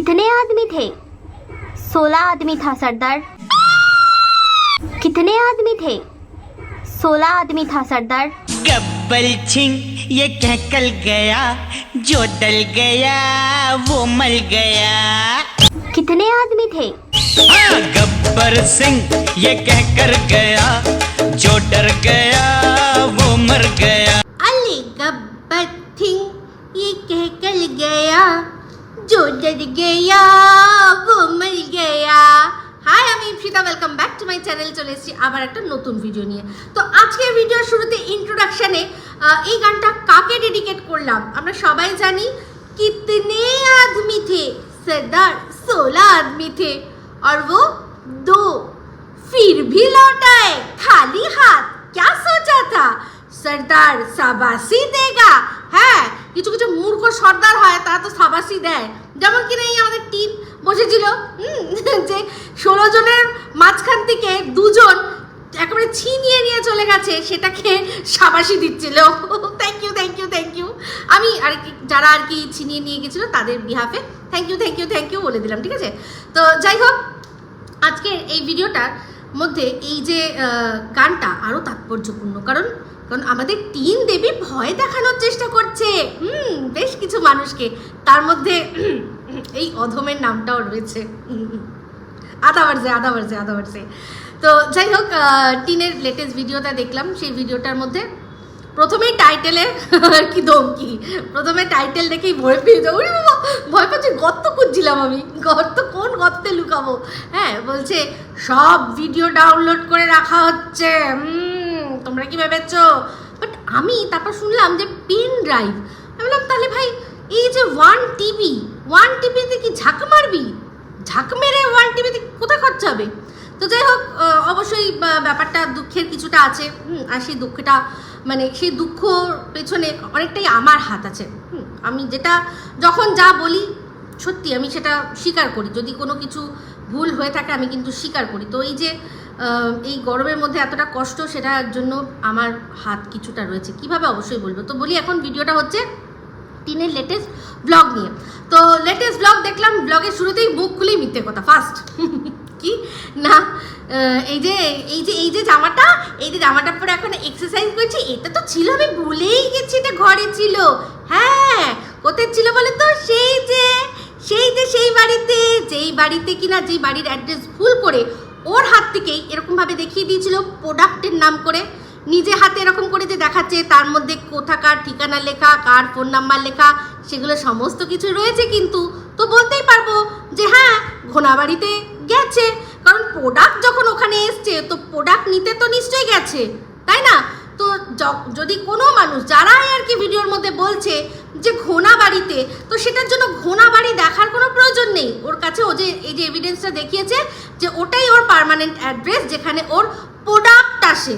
कितने आदमी थे? 16 आदमी था सरदार। कितने आदमी थे? 16 आदमी था सरदार। गब्बर सिंह ये कह कल गया, जो डल गया वो मर गया। कितने आदमी थे? हाँ, गब्बर सिंह ये कह कर गया, जो डर गया वो मर गया। अली गब्बर सिंह ये कह कल गया, जो डर गया वो मर गया। হাই, আমি Ipsita, welcome back to my channel. চলে এসেছি আবার একটা নতুন ভিডিও নিয়ে। তো আজকের ভিডিওর শুরুতে ইন্ট্রোডাকশানে এই গানটা কাকে ডেডিকেট করলাম আমরা সবাই জানি। কিতনে আদমি থে सरदार, 16 आदमी थे और वो 2 फिर भी लौटाए खाली हाथ। क्या सोचा था सरदार शाबाशी देगा। হ্যাঁ, কিছু কিছু মূর্খ সর্দার হয় তারা তো শাবাশি দেয়। যেমন কিনা এই আমাদের টিম বসেছিল, যে 16 জনের মাঝখান থেকে 2 জন একেবারে ছিনিয়ে নিয়ে চলে গেছে, সেটাকে শাবাশি দিচ্ছিল। Thank you thank you thank you. আমি আর কি যারা আর কি ছিনিয়ে নিয়ে গেছিল তাদের বিহাফে thank you thank you thank you বলে দিলাম, ঠিক আছে। তো যাই হোক, আজকের এই ভিডিওটার মধ্যে এই যে গানটা আরও তাৎপর্যপূর্ণ, কারণ আমাদের টিম দেবী ভয় দেখানোর চেষ্টা করছে বেশ কিছু মানুষকে। তার মধ্যে এই অধমের নামটাও রয়েছে, আধা বাড়ছে। তো যাই হোক, টিনের লেটেস্ট ভিডিওটা দেখলাম। সেই ভিডিওটার মধ্যে প্রথমেই টাইটেলে কি ধমকি, প্রথমে টাইটেল দেখেই ভয় পেয়ে যাবো। ভয় পাচ্ছি, গর্ত খুঁজছিলাম আমি, কোন গর্তে লুকাবো। হ্যাঁ, বলছে সব ভিডিও ডাউনলোড করে রাখা হচ্ছে, তোমরা কি ভেবেছো? বাট আমি তারপর শুনলাম যে পেন ড্রাইভ। আমি বললাম তাহলে ভাই এই যে 1 টিভিতে কি ঝাঁক মারবি? ঝাঁক মেরে 1 টিভিতে কোথায় খরচা হবে? তো যাই হোক, অবশ্যই ব্যাপারটা দুঃখের কিছুটা আছে। আর সেই দুঃখটা মানে সেই দুঃখ পেছনে অনেকটাই আমার হাত আছে। আমি যেটা যখন যা বলি সত্যি আমি সেটা স্বীকার করি। যদি কোনো কিছু ভুল হয়ে থাকে আমি কিন্তু স্বীকার করি। তো এই যে এই গরমের মধ্যে এতটা কষ্ট, সেটার জন্য আমার হাত কিছুটা রয়েছে। কিভাবে অবশ্যই বলবো। তো বলি, এখন ভিডিওটা হচ্ছে টিনের লেটেস্ট ব্লগ নিয়ে। তো লেটেস্ট ব্লগ দেখলাম, ব্লগের শুরুতেই মুখ খুলেই মিথ্যে কথা ফার্স্ট। কি না, এই যে জামাটা পরে এখন এক্সারসাইজ করছি, এটা তো ছিল, আমি ভুলেই গেছি এটা ঘরে ছিল। হ্যাঁ, কোথায় ছিল বলে তো? সেই বাড়িতে কিনা, যেই বাড়ির অ্যাড্রেস ভুল করে ওর হাত থেকেই এরকমভাবে দেখিয়ে দিয়েছিল প্রোডাক্টের নাম করে, নিজে হাতে এরকম করে যে দেখাচ্ছে, তার মধ্যে কোথাকার ঠিকানা লেখা, কার ফোন নাম্বার লেখা, সেগুলো সমস্ত কিছু রয়েছে। কিন্তু তো বলতেই পারবো যে হ্যাঁ, ঘোনাবাড়িতে গেছে, কারণ প্রোডাক্ট যখন ওখানে এসছে তো প্রোডাক্ট নিতে তো নিশ্চয়ই গেছে, তাই না? তো যদি কোনো মানুষ যারাই আর কি ভিডিওর মধ্যে বলছে যে ঘোনাবাড়িতে, তো সেটার জন্য ঘোনাবাড়ি দেখার কোনো প্রয়োজন নেই। ওর কাছে ও যে এই যে এভিডেন্সটা দেখিয়েছে যে ওটাই ওর পার্মানেন্ট অ্যাড্রেস, যেখানে ওর প্রোডাক্ট আসে,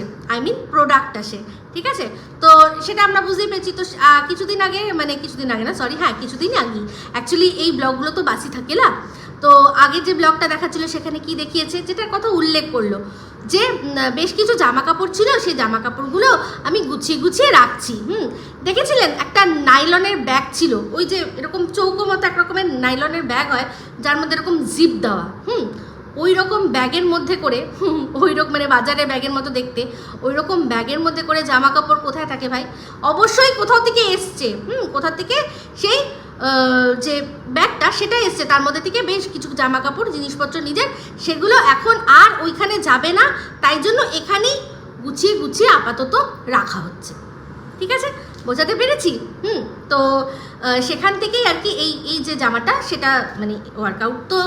প্রোডাক্ট আসে, ঠিক আছে। তো সেটা আমরা বুঝতেই পেরেছি। তো কিছুদিন আগে অ্যাকচুয়ালি এই ব্লগগুলো তো বাসি থাকে না। তো আগে যে ব্লগটা দেখাচ্ছিল সেখানে কি দেখিয়েছে, যেটার কথা উল্লেখ করলো যে বেশ কিছু জামা কাপড় ছিল, সেই জামা কাপড়গুলো আমি গুছিয়ে রাখছি। দেখেছিলেন একটা নাইলনের ব্যাগ ছিল, ওই যে এরকম চৌকো মতো এক রকমের নাইলনের ব্যাগ হয়, যার মধ্যে এরকম জিপ দেওয়া, ওই রকম ব্যাগের মধ্যে করে, ওই রকম মানে বাজারের ব্যাগের মতো দেখতে, ওই রকম ব্যাগের মধ্যে করে জামা কাপড় কোথায় থাকে ভাই? অবশ্যই কোথাও থেকে এসছে, কোথাও থেকে সেই যে ব্যাগটা সেটা এসছে, তার মধ্যে থেকে বেশ কিছু জামা কাপড় জিনিসপত্র নিজের, সেগুলো এখন আর ওইখানে যাবে না, তাই জন্য এখানেই গুছিয়ে আপাতত রাখা হচ্ছে, ঠিক আছে, বোঝাতে পেরেছি? তো সেখান থেকেই আর কি এই যে জামাটা, সেটা মানে ওয়ার্কআউট তো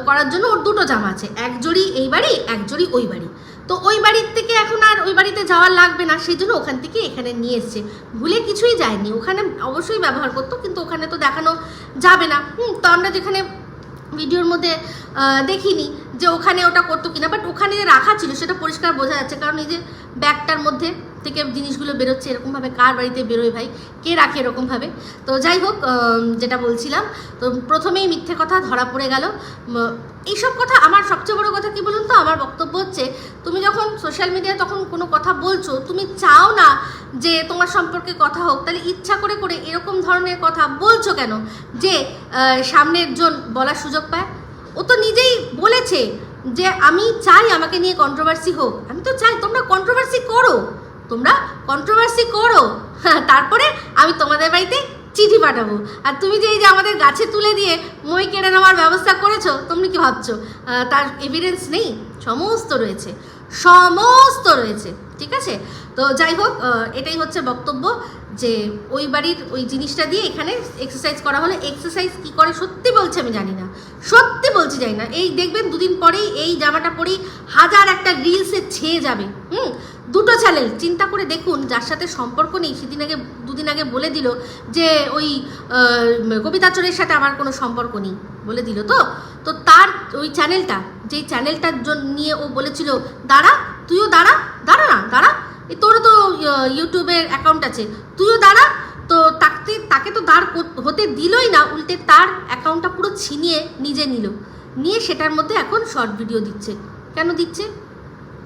করার জন্য ওর 2টো জামা আছে, এক জোড়ি এই বাড়ি, এক জোড়ি ওই বাড়ি। তো ওই বাড়ির থেকে এখন আর ওই বাড়িতে যাওয়ার লাগবে না, সেই জন্য ওখান থেকে এখানে নিয়ে এসছে। ভুলে কিছুই যায়নি, ওখানে অবশ্যই ব্যবহার করতো, কিন্তু ওখানে তো দেখানো যাবে না। তো আমরা যেখানে ভিডিওর মধ্যে দেখিনি যে ওখানে ওটা করতো কিনা, বাট ওখানে রাখা ছিল সেটা পরিষ্কার বোঝা যাচ্ছে, কারণ এই যে ব্যাগটার মধ্যে থেকে জিনিসগুলো বেরোচ্ছে, এরকমভাবে কার বাড়িতে বেরোয় ভাই, কে রাখে এরকমভাবে? তো যাই হোক, যেটা বলছিলাম, তো প্রথমেই মিথ্যে কথা ধরা পড়ে গেল। এইসব কথা, আমার সবচেয়ে বড় কথা কি বলুন তো, আমার বক্তব্য হচ্ছে, তুমি যখন সোশ্যাল মিডিয়ায় তখন কোনো কথা বলছো, তুমি চাও না যে তোমার সম্পর্কে কথা হোক, তাহলে ইচ্ছা করে করে এরকম ধরনের কথা বলছো কেন যে সামনের জন বলার সুযোগ পায়? ও তো নিজেই বলেছে যে আমি চাই আমাকে নিয়ে কন্ট্রোভার্সি হোক। আমি তো চাই তোমরা কন্ট্রোভার্সি করো, তারপরে আমি তোমাদের বাড়িতে চিঠি পাঠাবো। আর তুমি যে এই যে আমাদের গাছে তুলে দিয়ে মই কেড়ে নেওয়ার ব্যবস্থা করেছো, তুমি কি ভাবছো তার এভিডেন্স নেই? সমস্ত রয়েছে, ঠিক আছে? তো যাই হোক, এটাই হচ্ছে বক্তব্য, যে ওই বাড়ির ওই জিনিসটা দিয়ে এখানে এক্সারসাইজ করা হলে, এক্সারসাইজ কী করে সত্যি বলছি আমি জানি না, জানি না। এই দেখবেন দুদিন পরেই এই জামাটা পরেই হাজার একটা রিলসে ছেয়ে যাবে। দুটো চ্যানেল চিন্তা করে দেখুন, যার সাথে সম্পর্ক নেই দুদিন আগে বলে দিল যে ওই কবিতাচরের সাথে আমার কোনো সম্পর্ক নেই বলে দিল। তো তার ওই চ্যানেলটা, যেই চ্যানেলটার জন্য নিয়ে ও বলেছিল তুইও দাঁড়া তোরও তো ইউটিউবের অ্যাকাউন্ট আছে, তুইও দাঁড়া, তো তাকে তো দাঁড় হতে দিলই না, উল্টে তার অ্যাকাউন্টটা পুরো ছিনিয়ে নিয়ে সেটার মধ্যে এখন শর্ট ভিডিও দিচ্ছে। কেন দিচ্ছে?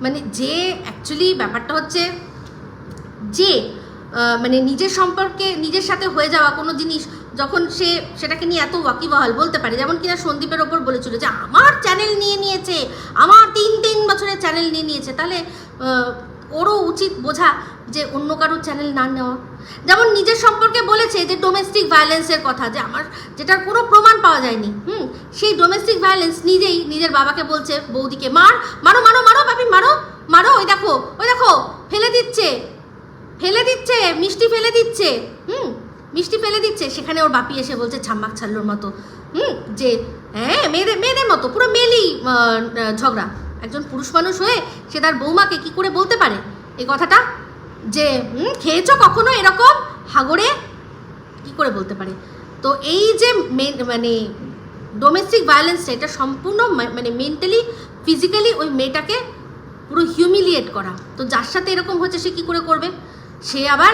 মানে যে অ্যাকচুয়ালি ব্যাপারটা হচ্ছে যে মানে নিজের সম্পর্কে, নিজের সাথে হয়ে যাওয়া কোনো জিনিস যখন সে সেটাকে নিয়ে এত ওয়াকিবহাল বলতে পারে, যেমন কিনা সন্দীপের ওপর বলেছিল যে আমার চ্যানেল নিয়ে নিয়েছে, আমার 3 বছরের চ্যানেল নিয়ে নিয়েছে, তাহলে ওরও উচিত বোঝা যে অন্য কারোর চ্যানেল না নেওয়া। যেমন নিজের সম্পর্কে বলেছে যে ডোমেস্টিক ভায়োলেন্সের কথা, যে আমার যেটার কোনো প্রমাণ পাওয়া যায়নি, সেই ডোমেস্টিক ভায়োলেন্স নিজেই নিজের বাবাকে বলছে, বৌদিকে মারো বাপি, মারো, ওই দেখো ফেলে দিচ্ছে মিষ্টি ফেলে দিচ্ছে। সেখানে ওর বাপি এসে বলছে ছাম্বাক ছাল্লোর মতো, যে হ্যাঁ মেয়েদের মতো পুরো মেলি ঝগড়া। একজন পুরুষ মানুষ হয়ে সে তার বৌমাকে কি করে বলতে পারে এই কথাটা, যে খেয়েছো কখনো এরকম হাগরে, কি করে বলতে পারে? তো এই যে মানে ডোমেস্টিক ভায়োলেন্সটা, এটা সম্পূর্ণ মানে মেন্টালি ফিজিক্যালি ওই মেয়েটাকে পুরো হিউমিলিয়েট করা। তো যার সাথে এরকম হচ্ছে সে কি করে করবে? সে আবার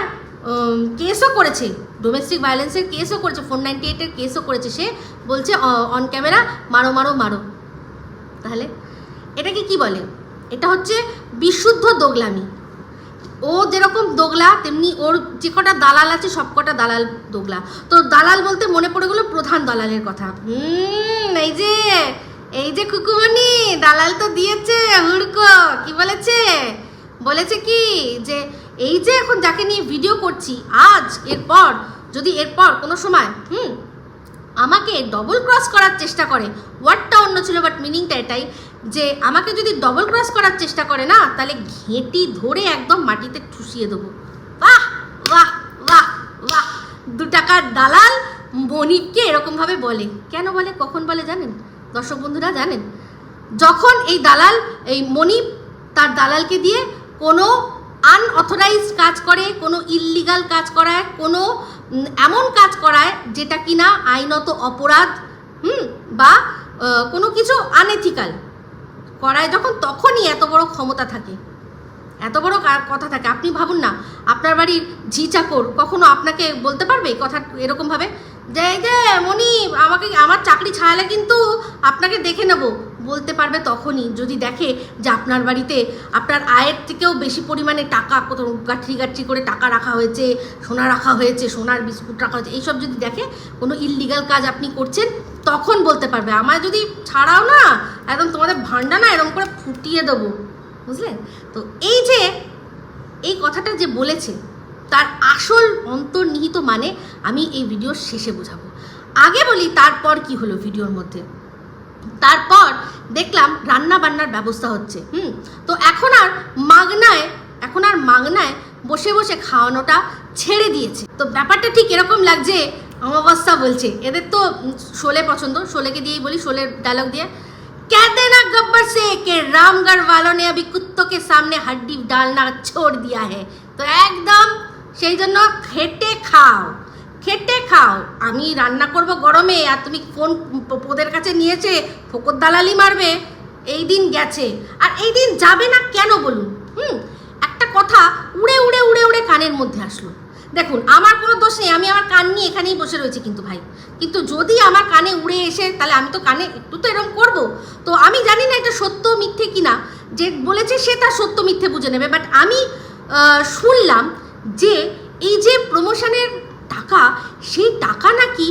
কেসও করেছে, ডোমেস্টিক ভায়োলেন্সের কেসও করেছে, 498-এর কেসও করেছে। সে বলছে অন ক্যামেরা মারো। তাহলে এটাকে কি বলে? এটা হচ্ছে বিশুদ্ধ দোগলামি। ও যেরকম দোগলা, তেমনি ওর যে কটা দালাল আছে সব কটা দালাল দোগলা। তো দালাল বলতে মনে পড়ে গেলো প্রধান দালালের কথা। এই যে কুকুমনি দালাল তো দিয়েছে হুড়কো, কি বলেছে কি, যে এই যে এখন যাকে নিয়ে ভিডিও করছি, এরপর কোনো সময় আমাকে ডবল ক্রস করার চেষ্টা করে, ওয়ার্ডটা অন্য ছিল বাট মিনিংটা এটাই, যে আমাকে যদি ডবল ক্রস করার চেষ্টা করে না, তাহলে ঘেঁটি ধরে একদম মাটিতে ঠুসিয়ে দেবো। বাহ 2 টাকার দালাল মনিপকে এরকমভাবে বলে। কেন বলে, কখন বলে জানেন দর্শক বন্ধুরা? জানেন, যখন এই মনিপ তার দালালকে দিয়ে কোনো আনঅথরাইজড কাজ করে, কোনো ইললিগাল কাজ করায়, কোনো এমন কাজ করায় যেটা কিনা আইনত অপরাধ, বা কোনো কিছু আনএথিক্যাল করায়, তখনই এত বড় ক্ষমতা থাকে, এত বড় কথা থাকে। আপনি ভাবুন না, আপনার বাড়ির ঝি চাকর কখনো আপনাকে বলতে পারবে কথা এরকমভাবে, যে মনি আমার চাকরি ছাড়ালে কিন্তু আপনাকে দেখে নেব? বলতে পারবে তখনই যদি দেখে যে আপনার বাড়িতে আপনার আয়ের থেকেও বেশি পরিমাণে টাকা, কোথাও গাঁঠরি করে টাকা রাখা হয়েছে, সোনা রাখা হয়েছে, সোনার বিস্কুট রাখা হয়েছে, এইসব যদি দেখে কোনো ইললিগাল কাজ আপনি করছেন, তখন বলতে পারবে। আমায় যদি ছাড়াও না, একদম তোমাদের ভান্ডা না এরকম করে ফুটিয়ে দেবো, বুঝলেন? তো এই কথাটা যে বলেছে, তার আসল অন্তর্নিহিত মানে আমি এই ভিডিওর শেষে বোঝাবো। আগে বলি তারপর কি হলো ভিডিওর মধ্যে। তারপর দেখলাম রান্না বান্নার ব্যবস্থা হচ্ছে। তো এখন আর মাগনায় বসে বসে খাওয়ানোটা ছেড়ে দিয়েছে। তো ব্যাপারটা ঠিক এরকম লাগছে, অমাবস্যা বলছে, এদের তো শোলে পছন্দ, শোলেকে দিয়েই বলি, শোলের ডায়লগ দিয়ে, कहते ना गब्बर से कि रामगढ़ वालों ने अभी कुत्तों के सामने हड्डी डालना छोड़ दिया है। তো একদম সেই জন্য খেটে খাও। আমি রান্না করব গরমে, আর তুমি কোন পোদের কাছে নিয়েছে ফোকর দালালি মারবে? এই দিন গেছে, আর এই দিন যাবে না কেন বলুন? একটা কথা উড়ে উড়ে উড়ে উড়ে কানের মধ্যে আসলো। দেখুন আমার কোনো দোষ নেই, আমি আমার কান নিয়ে এখানেই বসে রয়েছি কিন্তু ভাই, কিন্তু যদি আমার কানে উড়ে এসে তাহলে আমি তো কানে একটু তো এরকম করবো। তো আমি জানি না এটা সত্য মিথ্যে কিনা, যে বলেছে সে তার সত্য মিথ্যে বুঝে নেবে। বাট আমি শুনলাম যে এই যে প্রমোশনের টাকা, সেই টাকা নাকি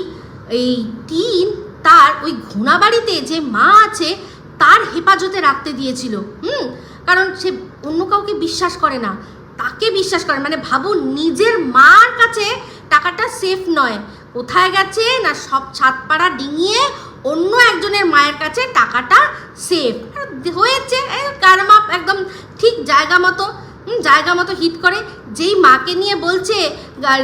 এই টিন তার ওই ঘোড়াবাড়িতে যে মা আছে তার হেফাজতে রাখতে দিয়েছিল। কারণ সে অন্য কাউকে বিশ্বাস করে না, তাকে বিশ্বাস করে। মানে ভাবুন, নিজের মার কাছে টাকাটা সেফ নয়, কোথায় গেছে না সব ছাদপাড়া ডিঙিয়ে অন্য একজনের মায়ের কাছে টাকাটা সেফ হয়েছে। কারমা একদম ঠিক জায়গা মতো হিট করে। যেই মাকে নিয়ে বলছে,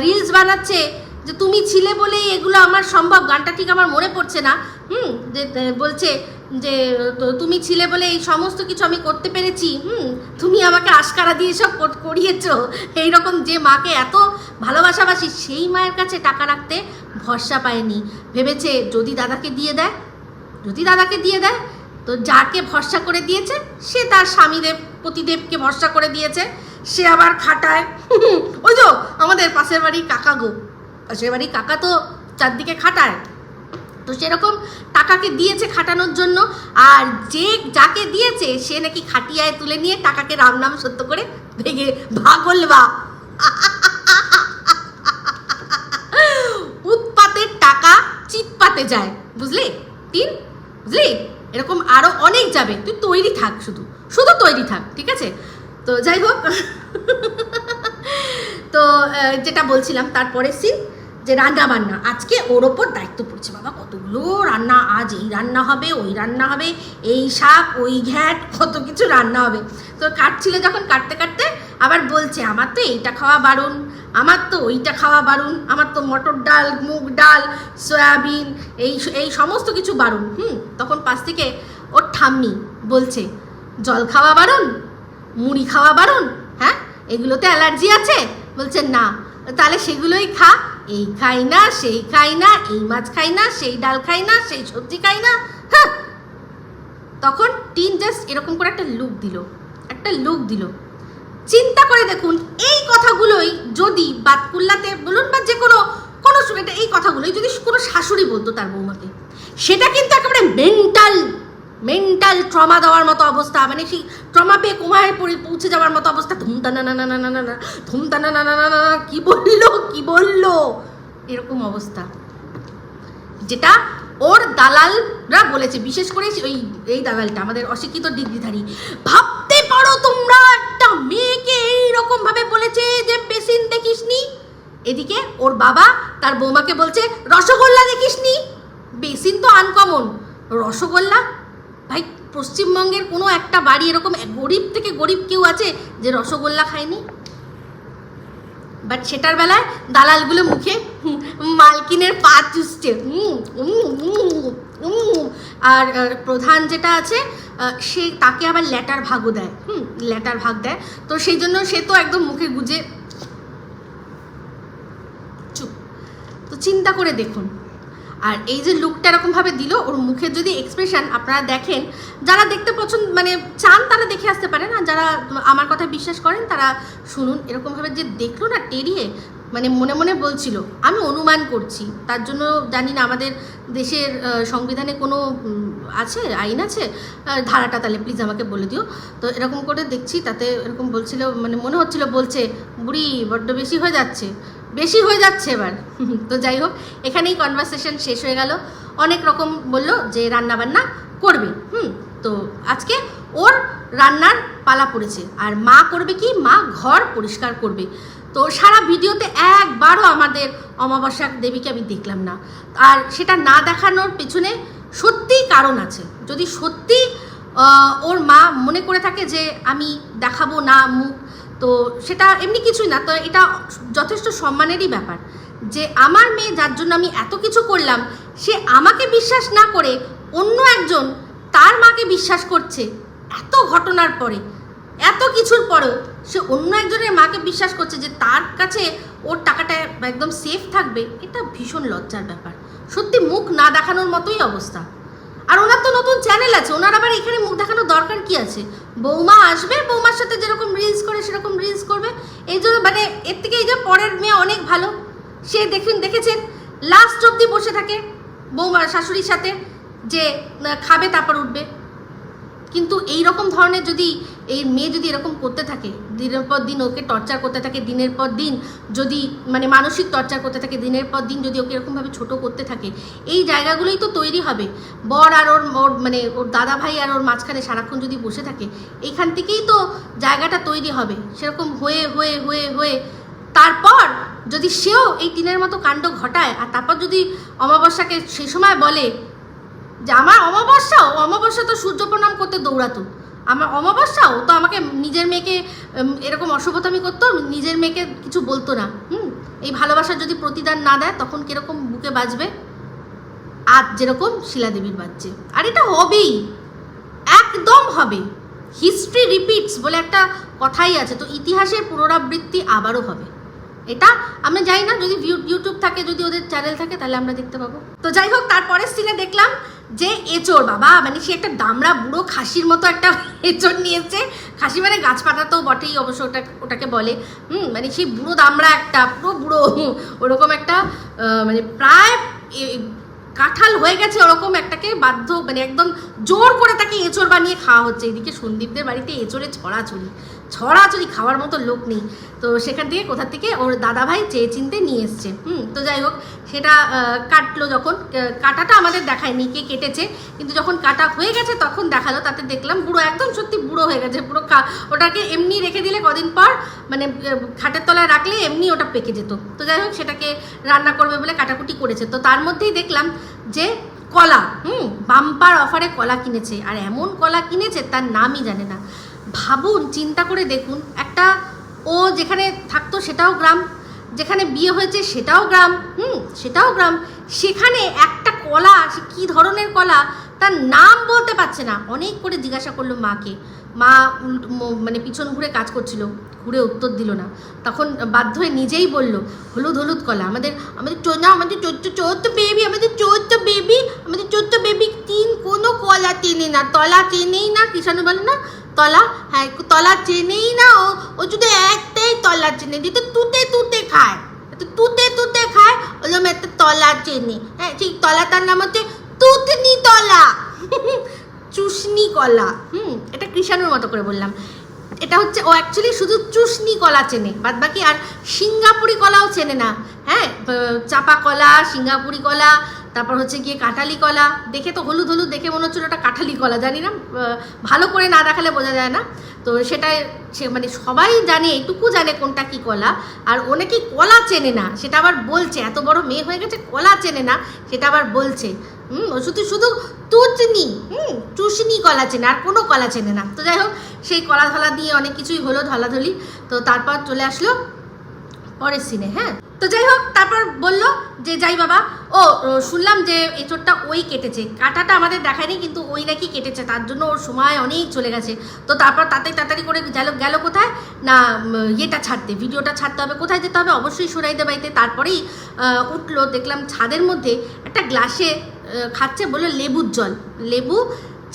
রিলস বানাচ্ছে যে তুমি ছিলে বলেই এগুলো আমার সম্ভব, গানটা ঠিক আমার মনে পড়ছে না, যে বলছে যে তুমি ছিলে বলে এই সমস্ত কিছু আমি করতে পেরেছি, তুমি আমাকে আশকারা দিয়ে সব করিয়েছো। এইরকম যে মাকে এত ভালোবাসাবাসি, সেই মায়ের কাছে টাকা রাখতে ভরসা পায়নি। ভেবেছে যদি দাদাকে দিয়ে দেয়, তো যাকে ভরসা করে দিয়েছে সে তার পতিদেবকে ভরসা করে দিয়েছে, সে আবার খাটায়। ওই তো আমাদের পাশের বাড়ির কাকা তো চারদিকে খাটায়, তো সেরকম টাকাকে দিয়েছে খাটানোর জন্য। আর যাকে দিয়েছে সে নাকি খাটিয়ায় তুলে নিয়ে টাকাকে রাম নাম সত্য করে ভেঙে ভাগলবা। উৎপাতের টাকা চিৎপাতে যায়, বুঝলি টিন, বুঝলি? এরকম আরো অনেক যাবে, তুই তৈরি থাক, শুধু তৈরি থাক, ঠিক আছে? তো যাই হোক, তো যেটা বলছিলাম, তারপরে সিন যে রান্না বান্না, আজকে ওর ওপর দায়িত্ব পড়ছে। বাবা কতগুলো রান্না, আজ এই রান্না হবে, ওই রান্না হবে, এই শাক, ওই ঘ্যাট, কত কিছু রান্না হবে। তো কাটছিল, যখন কাটতে কাটতে আবার বলছে আমার তো এইটা খাওয়া বারণ, আমার তো ওইটা খাওয়া বারণ, আমার তো মটর ডাল, মুগ ডাল, সয়াবিন, এই সমস্ত কিছু বারণ। তখন পাশ থেকে ওর ঠাম্মি বলছে জল খাওয়া বারণ, মুড়ি খাওয়া বারণ, হ্যাঁ এগুলোতে অ্যালার্জি আছে? বলছে না, তাহলে সেগুলোই খা, এই খাই না, সেই খাই না, এই মাছ খাই না, সেই ডাল খাই না, সেই সবজি খাই না। হ্যাঁ, তখন টিন জাস্ট এরকম করে একটা লুক দিল। চিন্তা করে দেখুন, এই কথাগুলোই যদি বাতকুল্লাতে বলুন বা যে কোনো এই কথাগুলোই যদি কোনো শাশুড়ি বলতো তার বৌমাকে, সেটা কিন্তু একেবারে মেন্টাল ট্রমা দেওয়ার মতো অবস্থা, মানে সেই ট্রমা পেয়ে কোমায় পৌঁছে যাওয়ার মতো অবস্থা। ধুমতানা কি বললো এরকম অবস্থা, যেটা ওর দালালরা বলেছে। বিশেষ করে এই দালালটা আমাদের অশিক্ষিত ডিগ্রিধারী। ভাবতে পারো তোমরা, একটা মেয়েকে এইরকম ভাবে বলেছে যে বেসিন দেখিসনি, এদিকে ওর বাবা তার বৌমাকে বলছে রসগোল্লা দেখিসনি। বেসিন তো আনকমন, রসগোল্লা ভাই, পশ্চিমবঙ্গের কোনো একটা বাড়ি এরকম গরিব থেকে গরিব কেউ আছে যে রসগোল্লা খায়নি? বাট সেটার বেলায় দালালগুলো মুখে মালকিনের পা চুষছে। আর প্রধান যেটা আছে সে তাকে আবার ল্যাটার ভাগও দেয়, ল্যাটার ভাগ দেয়। তো সেই জন্য সে তো একদম মুখে গুজে চুপ। তো চিন্তা করে দেখুন, আর এই যে লুকটা এরকমভাবে দিল, ওর মুখের যদি এক্সপ্রেশন আপনারা দেখেন, যারা দেখতে মানে চান তারা দেখে আসতে পারেন, আর যারা আমার কথা বিশ্বাস করেন তারা শুনুন। এরকমভাবে যে দেখলো না টেরিয়ে, মানে মনে মনে বলছিল, আমি অনুমান করছি, তার জন্য জানি না আমাদের দেশের সংবিধানে কোনো আইন আছে ধারাটা, তাহলে প্লিজ আমাকে বলে দিও। তো এরকম করে দেখছি, তাতে এরকম বলছিল, মানে মনে হচ্ছিল বলছে বুড়ি বড্ড বেশি হয়ে যাচ্ছে এবার। তো যাই হোক, এখানেই কনভারসেশন শেষ হয়ে গেল। অনেক রকম বললো যে রান্নাবান্না করবে, তো আজকে ওর রান্নার পালা পড়েছে। আর মা করবে কি, মা ঘর পরিষ্কার করবে। তো সারা ভিডিওতে একবারও আমাদের অমাবস্যা দেবীকে আমি দেখলাম না। আর সেটা না দেখানোর পেছনে সত্যিই কারণ আছে। যদি সত্যি ওর মা মনে করে থাকে যে আমি দেখাবো না মুখ, তো সেটা এমনি কিছুই না। তো এটা যথেষ্ট সম্মানেরই ব্যাপার যে আমার মেয়ে, যার জন্য আমি এত কিছু করলাম, সে আমাকে বিশ্বাস না করে অন্য একজন তার মাকে বিশ্বাস করছে। এত ঘটনার পরে, এত কিছুর পরেও সে অন্য একজনের মাকে বিশ্বাস করছে যে তার কাছে ওর টাকাটা একদম সেফ থাকবে। এটা ভীষণ লজ্জার ব্যাপার, সত্যি মুখ না দেখানোর মতোই অবস্থা। আর ওনার তো নতুন চ্যানেল আছে, ওনার আবার এখানে মুখ দেখানোর দরকার কি আছে? বৌমা আসবে, বৌমার সাথে যেরকম রিলস করে সেরকম রিলস করবে। এই জন্য মানে এর থেকে এই যে পরের মেয়ে অনেক ভালো, সে দেখেছেন লাস্ট অবধি বসে থাকে বৌমার শাশুড়ির সাথে, যে খাবে তারপর উঠবে। কিন্তু এই রকম ধরনের যদি এই মেয়ে যদি এরকম করতে থাকে, দিনের পর দিন ওকে টর্চার করতে থাকে, দিনের পর দিন যদি মানে মানসিক টর্চার করতে থাকে, দিনের পর দিন যদি ওকে এরকমভাবে ছোট করতে থাকে, এই জায়গাগুলোই তো তৈরি হবে। বর আর ওর মানে ওর দাদা ভাই আর ওর মাঝখানে সারাক্ষণ যদি বসে থাকে, এইখান থেকেই তো জায়গাটা তৈরি হবে। সেরকম হয়ে হয়ে হয়ে হয়ে তারপর যদি সেও এই টিনের মতো কাণ্ড ঘটায়, আর তারপর যদি অমাবস্যাকে সেই সময় বলে যে আমার অমাবস্যা তো সূর্য প্রণাম করতে দৌড়াতো, আমার অমাবস্যাও তো আমাকে নিজের মেয়েকে এরকম অশুভতামি করতো, নিজের মেয়েকে কিছু বলতো না। এই ভালোবাসার যদি প্রতিদান না দেয় তখন কিরকম বুকে বাজবে, আজ যেরকম শিলাদেবীর বাজছে। আর এটা হবেই, একদম হবে। হিস্ট্রি রিপিটস বলে একটা কথাই আছে, তো ইতিহাসের পুনরাবৃত্তি আবারও হবে। এটা আমরা জানি না, যদি ইউটিউব থাকে, যদি ওদের চ্যানেল থাকে, তাহলে আমরা দেখতে পাবো। তো যাই হোক, তারপরের সিনে দেখলাম যে এঁচোড়, বাবা মানে সে একটা দামড়া বুড়ো খাসির মতো একটা এঁচোড় নিয়েছে। খাসি মানে গাছপাতা তো বটেই অবশ্য, ওটাকে বলে। মানে সেই বুড়ো দামড়া একটা, পুরো বুড়ো ওরকম একটা মানে প্রায় কাঁঠাল হয়ে গেছে ওরকম একটাকে বাধ্য মানে একদম জোর করে তাকে এঁচোড় বানিয়ে খাওয়া হচ্ছে। এদিকে সন্দীপদের বাড়িতে এঁচোড়ে ছড়াছড়ি খাওয়ার মতো লোক নেই, তো সেখান থেকে কোথা থেকে ওর দাদাভাই চেয়ে চিনতে নিয়ে এসছে। তো যাই হোক, সেটা কাটলো, যখন কাটাটা আমাদের দেখায়নি কে কেটেছে, কিন্তু যখন কাটা হয়ে গেছে তখন দেখালো, তাতে দেখলাম বুড়ো, একদম সত্যি বুড়ো হয়ে গেছে পুরো। ওটাকে এমনি রেখে দিলে কদিন পর মানে খাটের তলায় রাখলে এমনি ওটা পেকে যেত। তো যাই হোক, সেটাকে রান্না করবে বলে কাটাকুটি করেছে। তো তার মধ্যেই দেখলাম যে কলা, বাম্পার অফারে কলা কিনেছে, আর এমন কলা কিনেছে তার নামই জানে না। ভাবুন, চিন্তা করে দেখুন, একটা ও যেখানে থাকতো সেটাও গ্রাম, যেখানে বিয়ে হয়েছে সেটাও গ্রাম, সেটাও গ্রাম, সেখানে একটা কলা, সে কী ধরনের কলা তার নাম বলতে পারছে না। অনেক করে জিজ্ঞাসা করলো মাকে, মা মানে পিছন ঘুরে কাজ করছিল, ঘুরে উত্তর দিল না। তখন বাধ্য হয়ে নিজেই বলল, হলুদ কলা, আমাদের চোদ্দ বেবি, আমাদের চোদ্দ বেবি কোনো কলা চেনে না, তলা চেনেই না। কিষাণু বলে না তলা, হ্যাঁ তলা চেনেই না, ও শুধু একটাই তলা চেনে, যেটা তুতে খায়, তুতে খায়, ওরকম একটা তলা চেনে। হ্যাঁ, সেই তলাটার নাম হচ্ছে তুতনি তলা, চুষনি কলা। এটা কৃষাণুর মতো করে বললাম। এটা হচ্ছে ও অ্যাকচুয়ালি শুধু চুষনি কলা চেনে, বাদ বাকি আর সিঙ্গাপুরি কলাও চেনে না। হ্যাঁ, চাপা কলা, সিঙ্গাপুরি কলা, তারপর হচ্ছে গিয়ে কাঁঠালি কলা। দেখে তো হলুদ দেখে মনে হচ্ছিল ওটা কাঁঠালি কলা, জানি না, ভালো করে না দেখালে বোঝা যায় না। তো সেটাই সে মানে সবাই জানে, এটুকু জানে কোনটা কি কলা, আর ও নাকি কলা চেনে না, সেটা আবার বলছে। এত বড় মেয়ে হয়ে গেছে, কলা চেনে না, সেটা আবার বলছে। ও শুধু তুতনি চুষনি কলা চেনে, আর কোনো কলা চেনে না। তো যাই হোক, সেই কলা ধলা দিয়ে অনেক কিছুই হলো, ধলাধলি। তো তারপর চলে আসলো পরের সিনে। হ্যাঁ, তো যাই হোক, তারপর বললো যে যাই বাবা, ও শুনলাম যে এঁচোড়টা ওই কেটেছে, কাটাটা আমাদের দেখায়নি, কিন্তু ওই নাকি কেটেছে, তার জন্য ওর সময় অনেক চলে গেছে। তো তারপর তাড়াতাড়ি করে গেল কোথায় না, ইয়েটা ছাড়তে, ভিডিওটা ছাড়তে হবে। কোথায় যেতে হবে? অবশ্যই সুরাইদা বাড়িতে। তারপরেই উঠলো, দেখলাম ছাদের মধ্যে একটা গ্লাসে খাচ্ছে, বললো লেবুর জল, লেবু,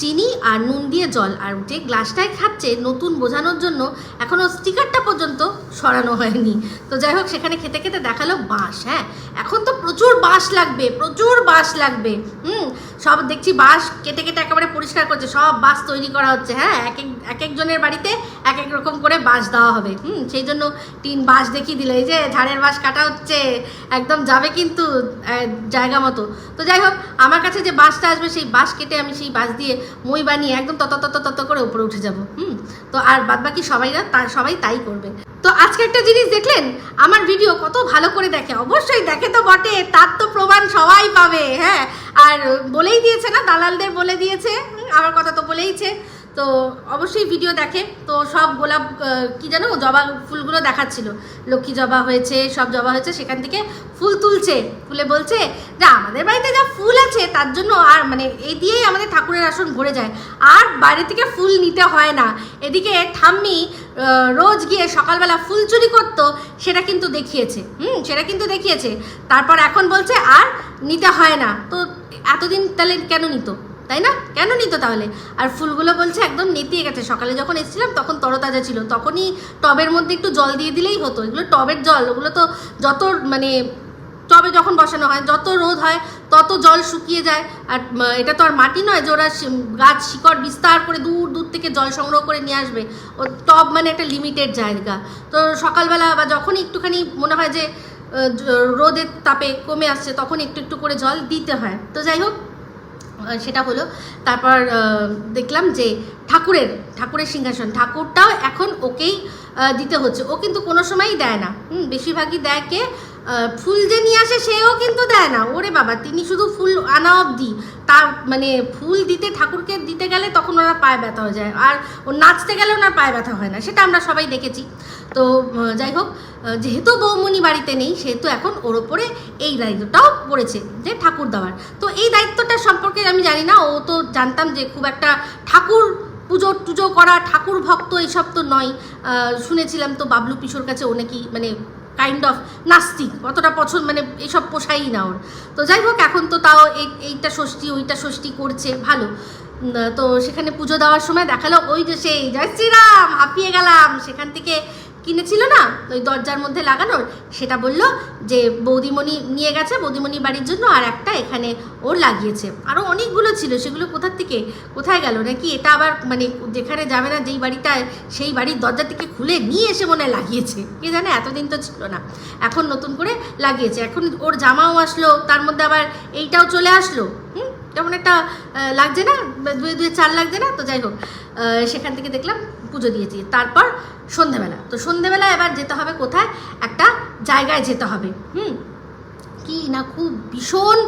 চিনি আর নুন দিয়ে জল। আর যে গ্লাসটায় খাচ্ছে, নতুন বোঝানোর জন্য এখনও স্টিকারটা পর্যন্ত সরানো হয়নি। তো যাই হোক, সেখানে খেতে খেতে দেখালো বাঁশ। হ্যাঁ, এখন তো প্রচুর বাঁশ লাগবে। সব দেখছি বাঁশ কেটে একেবারে পরিষ্কার করছে, সব বাঁশ তৈরি করা হচ্ছে। হ্যাঁ, এক একজনের বাড়িতে এক এক রকম করে বাঁশ দেওয়া হবে। সেই জন্য 3 বাঁশ দেখিয়ে দিল, এই যে ঝাড়ের বাঁশ কাটা হচ্ছে, একদম যাবে কিন্তু জায়গা মতো। তো যাই হোক, আমার কাছে যে বাঁশটা আসবে, সেই বাঁশ কেটে আমি সেই বাঁশ দিয়ে মই বানিয়ে একদম তত করে উপরে উঠে যাব। তো আর বাদবাকি সবাই তাই করবে। তো আজকে একটা জিনিস দেখলেন, আমার ভিডিও কত ভালো করে দেখে, অবশ্যই দেখে তো বটে, তার তো প্রমাণ সবাই পাবে। হ্যাঁ, আর বলেই দিয়েছে না, দালালদের বলে দিয়েছে, আমার কথা তো বলেইছে। তো অবশ্যই ভিডিও দেখে। তো সব গোলাপ কি জানো, জবা ফুলগুলো দেখাচ্ছিল, লক্ষ্মী জবা হয়েছে, সব জবা হয়েছে, সেখান থেকে ফুল তুলছে, তুলে বলছে যে আমাদের বাড়িতে যা ফুল আছে তার জন্য আর মানে এই দিয়েই আমাদের ঠাকুরের আসন ভরে যায়, আর বাইরে থেকে ফুল নিতে হয় না। এদিকে ঠাম্মি রোজ গিয়ে সকালবেলা ফুল চুরি করতো, সেটা কিন্তু দেখিয়েছে। তারপর এখন বলছে আর নিতে হয় না। তো এতদিন তাহলে কেন নিত? তাই না? কেন নিত তাহলে? আর ফুলগুলো বলছে একদম নেতিয়ে গেছে, সকালে যখন এসেছিলাম তখন তরতাজা ছিল, তখনই টবের মধ্যে একটু জল দিয়ে দিলেই হতো। এগুলো টবের জল, ওগুলো তো যত মানে টবে যখন বসানো হয় যত রোদ হয় তত জল শুকিয়ে যায়। আর এটা তো আর মাটি নয় যে ওরা গাছ শিকড় বিস্তার করে দূর দূর থেকে জল সংগ্রহ করে নিয়ে আসবে। ও টব মানে একটা লিমিটেড জায়গা, তো সকালবেলা বা যখনই একটুখানি মনে হয় যে রোদের তাপে কমে আসছে তখন একটু একটু করে জল দিতে হয়। তো যাই হোক, সেটা হলো। তারপর দেখলাম যে ঠাকুরের সিংহাসন, ঠাকুরটাও এখন ওকেই দিতে হচ্ছে। ও কিন্তু কোনো সময়ই দেয় না, বেশিরভাগই দেয় কে? ফুল যে নিয়ে আসে সেও কিন্তু দেয় না। ওরে বাবা, তিনি শুধু ফুল আনা অবধি, তার মানে ফুল দিতে ঠাকুরকে দিতে গেলে তখন ওনার পায়ে ব্যথা হয়ে যায়, আর ও নাচতে গেলে ওনার পায়ে ব্যথা হয় না, সেটা আমরা সবাই দেখেছি। তো যাই হোক, যেহেতু বৌমনি বাড়িতে নেই সেহেতু এখন ওর ওপরে এই দায়িত্বটাও পড়েছে যে ঠাকুর দেওয়ার। তো এই দায়িত্বটা সম্পর্কে আমি জানি না, ও তো জানতাম যে খুব একটা ঠাকুর পুজো করা, ঠাকুর ভক্ত এইসব তো নয়। শুনেছিলাম তো বাবলু পিসোর কাছে ও নাকি মানে কাইন্ড অফ নাস্তিক, অতটা পছন্দ মানে এইসব পোষাই না ওর। তো যাই হোক, এখন তো তাও এইটা ষষ্ঠী ওইটা ষষ্ঠী করছে, ভালো। তো সেখানে পুজো দেওয়ার সময় দেখালো ওই যে সেই জয় শ্রীরাম, হাঁপিয়ে গেলাম, সেখান থেকে কিনেছিল না ওই দরজার মধ্যে লাগানোর, সেটা বললো যে বৌদিমণি নিয়ে গেছে বৌদিমণি বাড়ির জন্য, আর একটা এখানে ওর লাগিয়েছে। আরও অনেকগুলো ছিল, সেগুলো কোথায় গেল? নাকি এটা আবার মানে যেখানে যাবে না যেই বাড়িটায়, সেই বাড়ির দরজা থেকে খুলে নিয়ে এসে মনে হয় লাগিয়েছে, কে জানে, এতদিন তো ছিল না, এখন নতুন করে লাগিয়েছে। এখন ওর জামাও আসলো, তার মধ্যে আবার এইটাও চলে আসলো, কেমন একটা লাগছে না, দুয়ে চার লাগছে না? তো যাই হোক, সেখান থেকে দেখলাম পুজো দিয়েছি। তারপর সন্ধেবেলা এবার যেতে হবে কোথায়? একটা জায়গায় যেতে হবে, কি না খুব ভীষণ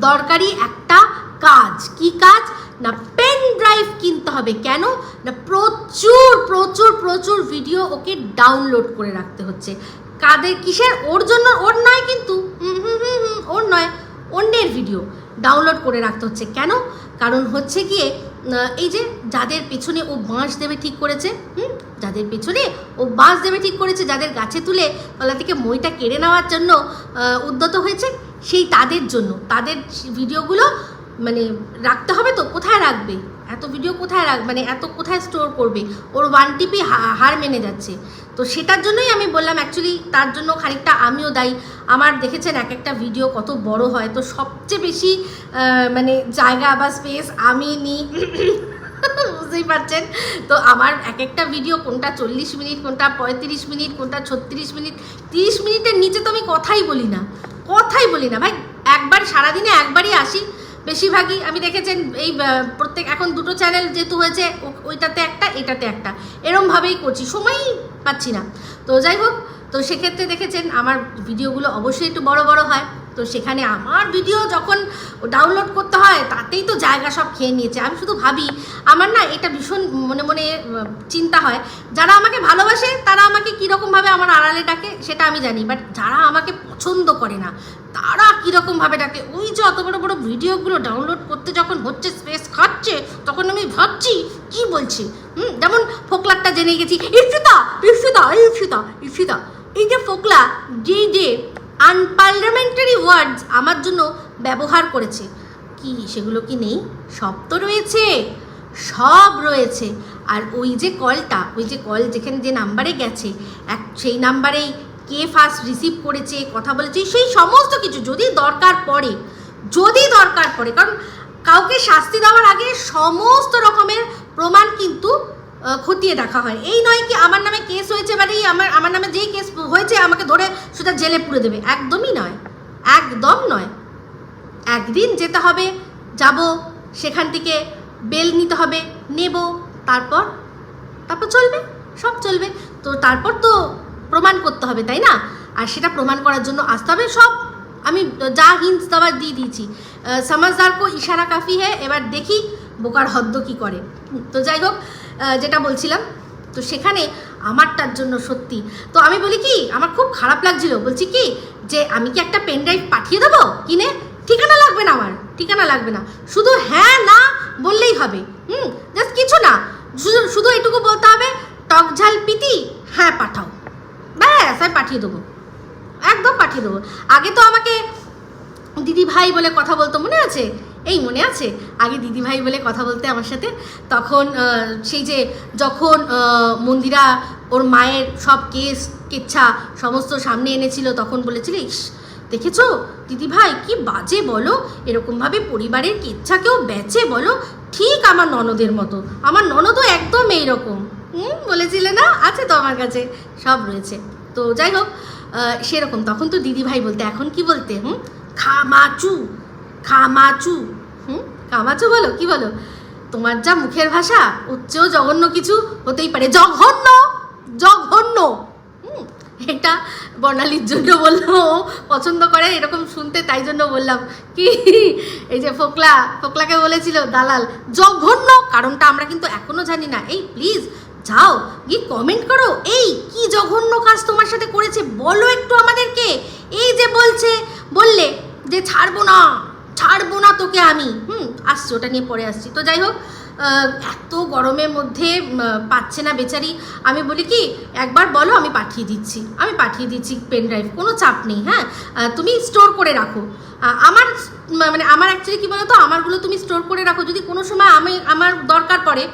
দরকারি একটা কাজ। কি কাজ না? পেন ড্রাইভ কিনতে হবে। কেন না? প্রচুর প্রচুর প্রচুর ভিডিও ওকে ডাউনলোড করে রাখতে হচ্ছে। কাদের কিসের? ওর জন্য, ওর নয় কিন্তু, ওর নয়, অন্যের ভিডিও ডাউনলোড করে রাখতে হচ্ছে। কেন? কারণ হচ্ছে গিয়ে এই যে যাদের পেছনে ও বাঁশ দেবে ঠিক করেছে, যাদের গাছে তুলে তলা থেকে মইটা কেড়ে নেওয়ার জন্য উদ্যত হয়েছে, সেই তাদের জন্য তাদের ভিডিওগুলো মানে রাখতে হবে। তো কোথায় রাখবে এত ভিডিও? মানে এত কোথায় স্টোর করবে? ওর ওয়ান টিপি হার মেনে যাচ্ছে। তো সেটার জন্যই আমি বললাম, অ্যাকচুয়ালি তার জন্য খানিকটা আমিও দায়ী। আমার দেখেছেন এক একটা ভিডিও কত বড় হয়, তো সবচেয়ে বেশি মানে জায়গা বা স্পেস আমি নিই, বুঝতেই পারছেন। তো আমার এক একটা ভিডিও কোনটা 40 মিনিট, কোনটা 35 মিনিট, কোনটা 36 মিনিট, 30 মিনিটের নিচে তো আমি কথাই বলি না ভাই। একবার সারাদিনে একবারই আসি, বেশিরভাগই আমি দেখেছেন এই প্রত্যেক এখন দুটো চ্যানেল যেহেতু হয়েছে, ওইটাতে একটা এটাতে একটা, এরমভাবেই করছি, সময়ই পাচ্ছি না। তো যাই হোক, তো সেক্ষেত্রে দেখেছেন আমার ভিডিওগুলো অবশ্যই একটু বড় বড় হয়। তো সেখানে আমার ভিডিও যখন ডাউনলোড করতে হয় তাতেই তো জায়গা সব খেয়ে নিয়েছে। আমি শুধু ভাবি, আমার না এটা ভীষণ মনে মনে চিন্তা হয়, যারা আমাকে ভালোবাসে তারা আমাকে কীরকমভাবে আমার আড়ালে ডাকে সেটা আমি জানি, বাট যারা আমাকে পছন্দ করে না তারা কীরকমভাবে ডাকে। ওই যে অত বড় বড় ভিডিওগুলো ডাউনলোড করতে যখন হচ্ছে, স্পেস খাচ্ছে, তখন আমি ভাবছি কি বলছি। যেমন ফোকলারটা জেনে গেছি, ইফিতা, এই যে ফোকলা যে আনপার্লামেন্টারি ওয়ার্ডস আমার জন্য ব্যবহার করেছে, কি সেগুলো কি নেই? সব তো রয়েছে, সব রয়েছে। আর ওই যে কল যেখানে যে নাম্বারে গেছে, সেই নাম্বারেই কে ফার্স্ট রিসিভ করেছে, কথা বলেছে, সেই সমস্ত কিছু যদি দরকার পড়ে, কারণ কাউকে শাস্তি দেওয়ার আগে সমস্ত রকমের প্রমাণ কিন্তু খতিয়ে দেখা হয়। এই নয় কি আমার নামে কেস হয়েছে, মানে আমার নামে যেই কেস হয়েছে আমাকে ধরে সেটা জেলে পুরে দেবে, একদম নয়। একদিন যেতে হবে, যাব, সেখান থেকে বেল নিতে হবে, নেব, তারপর চলবে, সব চলবে। তো তারপর তো প্রমাণ করতে হবে, তাই না? আর সেটা প্রমাণ করার জন্য আসতে হবে। সব আমি যা হিন্টস দেওয়ার দিয়ে দিয়েছি, সমাজদার কো ইশারা কাফি হ্যাঁ, এবার দেখি বোকার হদ্দ কি করে। তো যাই হোক, যেটা বলছিলাম, তো সেখানে আমারটার জন্য সত্যি তো আমি বলি কি, আমার খুব খারাপ লাগছিল। বলছি কি যে আমি কি একটা পেন ড্রাইভ পাঠিয়ে দেবো কিনে? ঠিকানা লাগবে না, আমার ঠিকানা লাগবে না, শুধু হ্যাঁ না বললেই হবে। জাস্ট কিছু না, শুধু এটুকু বলতে হবে, টক ঝাল পিতি হ্যাঁ পাঠাও, ব্যাস আমি পাঠিয়ে দেবো, একদম পাঠিয়ে দেবো। আগে তো আমাকে দিদি ভাই বলে কথা বলতো, মনে আছে? এই মনে আছে আগে দিদিভাই বলে কথা বলতে আমার সাথে, তখন সেই যে যখন মন্দিরা ওর মায়ের সব কেচ্ছা সমস্ত সামনে এনেছিল, তখন বলেছিল, ইস দেখেছো দিদিভাই কি বাজে বলো, এরকমভাবে পরিবারের কেচ্ছাকেও বেচে বলো, ঠিক আমার ননদের মতো, আমার ননদও একদম এইরকম। বলেছিলে না, আছে তো আমার কাছে সব রয়েছে। তো যাই হোক সেরকম তখন তো দিদিভাই বলতে, এখন কি বলতে? খামাচু খামাচু। কামাচু বলো, কি বলো? তোমার যা মুখের ভাষা, উচ্চেও জঘন্য কিছু হতেই পারে, জঘন্য জঘন্য। এটা বর্ণালীর জন্য বললো, পছন্দ করে এরকম শুনতে, তাই জন্য বললাম কি এই যে ফোকলাকে বলেছিল দালাল জঘন্য, কারণটা আমরা কিন্তু এখনো জানি না। এই প্লিজ যাও গিয়ে কমেন্ট করো, এই কি জঘন্য কাজ তোমার সাথে করেছে বলো একটু আমাদেরকে। এই যে বললে যে ছাড়বো না তোকে আমি, আসছি, ওটা নিয়ে পরে আসছি। তো যাই হোক এত গরমের মধ্যে পাচ্ছে না বেচারি, আমি বলি কি একবার বলো, আমি পাঠিয়ে দিচ্ছি পেন ড্রাইভ, কোনো চাপ নেই। হ্যাঁ তুমি স্টোর করে রাখো, আমার অ্যাকচুয়ালি কী বলো তো, আমারগুলো তুমি স্টোর করে রাখো, যদি কোনো সময় আমার দরকার পড়ে,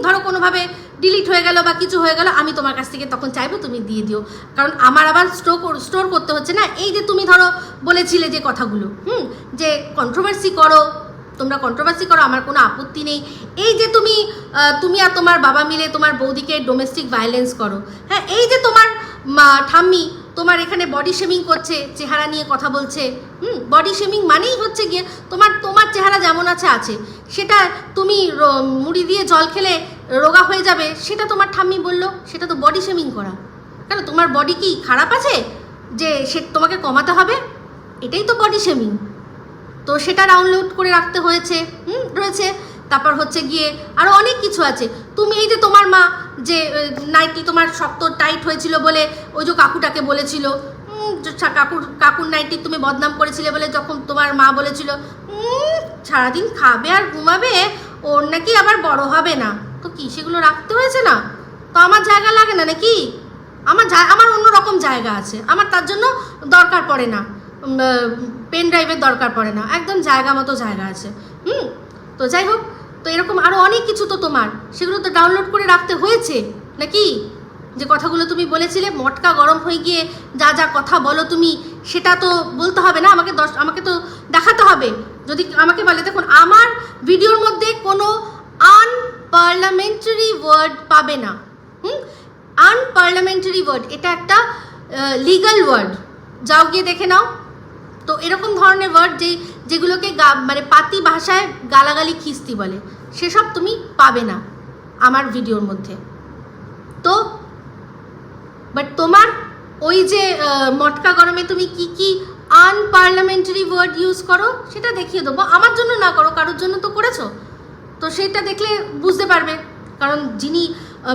ধরো কোনোভাবে ডিলিট হয়ে গেল বা কিছু হয়ে গেল, আমি তোমার কাছ থেকে তখন চাইবো তুমি দিয়ে দিও, কারণ আমার আবার স্টোর করতে হচ্ছে না। এই যে তুমি ধরো বলেছিলে যে কথাগুলো, যে কন্ট্রোভার্সি করো, তোমরা কন্ট্রোভার্সি করো, আমার কোনো আপত্তি নেই। এই যে তুমি আর তোমার বাবা মিলে তোমার বৌদিকে ডোমেস্টিক ভায়োলেন্স করো, হ্যাঁ এই যে তোমার ঠাম্মি তোমার এখানে বডি শেমিং করছে, চেহারা নিয়ে কথা বলছে, বডি শেমিং মানেই হচ্ছে গিয়ে তোমার চেহারা যেমন আছে সেটা তুমি মুড়ি দিয়ে জল খেলে রোগা হয়ে যাবে, সেটা তোমার ঠাম্মি বললো, সেটা তো বডি শেমিং করা। কেন তোমার বডি কি খারাপ আছে যে সে তোমাকে কমাতে হবে? এটাই তো বডি শেমিং। তো সেটা ডাউনলোড করে রাখতে রয়েছে। তারপর হচ্ছে গিয়ে আরও অনেক কিছু আছে। তুমি এই যে তোমার মা যে নাইটি তোমার শক্ত টাইট হয়েছিল বলে ওই যে কাকুটাকে বলেছিল, কাকুর নাইটি তুমি বদনাম করেছিলে বলে যখন তোমার মা বলেছিল সারাদিন খাবে আর ঘুমাবে, ওর নাকি আবার বড় হবে না, তো কি সেগুলো রাখতে হয়েছে না? তো আমার জায়গা লাগে না নাকি? আমার অন্যরকম জায়গা আছে, আমার তার জন্য দরকার পড়ে না, পেন ড্রাইভের দরকার পড়ে না, একদম জায়গা মতো জায়গা আছে। তো যাই হোক, তো এরকম আরও অনেক কিছু তো তোমার, সেগুলো তো ডাউনলোড করে রাখতে হয়েছে নাকি? যে কথাগুলো তুমি বলেছিলে, মটকা গরম হয়ে গিয়ে যা কথা বলো তুমি, সেটা তো বলতে হবে না আমাকে তো দেখাতে হবে। যদি আমাকে বলে, দেখুন আমার ভিডিওর মধ্যে কোনো আনপার্লামেন্টারি ওয়ার্ড পাবে না। আনপার্লামেন্টারি ওয়ার্ড এটা একটা লিগাল ওয়ার্ড, যাও গিয়ে দেখে নাও। তো এরকম ধরনের ওয়ার্ড যেগুলোকে মানে পাতি ভাষায় গালাগালি খিস্তি বলে, সেসব তুমি পাবে না আমার ভিডিওর মধ্যে। তো বাট তোমার ওই যে মটকা গরমে তুমি কি আনপার্লামেন্টারি ওয়ার্ড ইউজ করো, সেটা দেখিয়ে দেবো। আমার জন্য না করো, কারোর জন্য তো করেছো, তো সেটা দেখলে বুঝতে পারবে। কারণ যিনি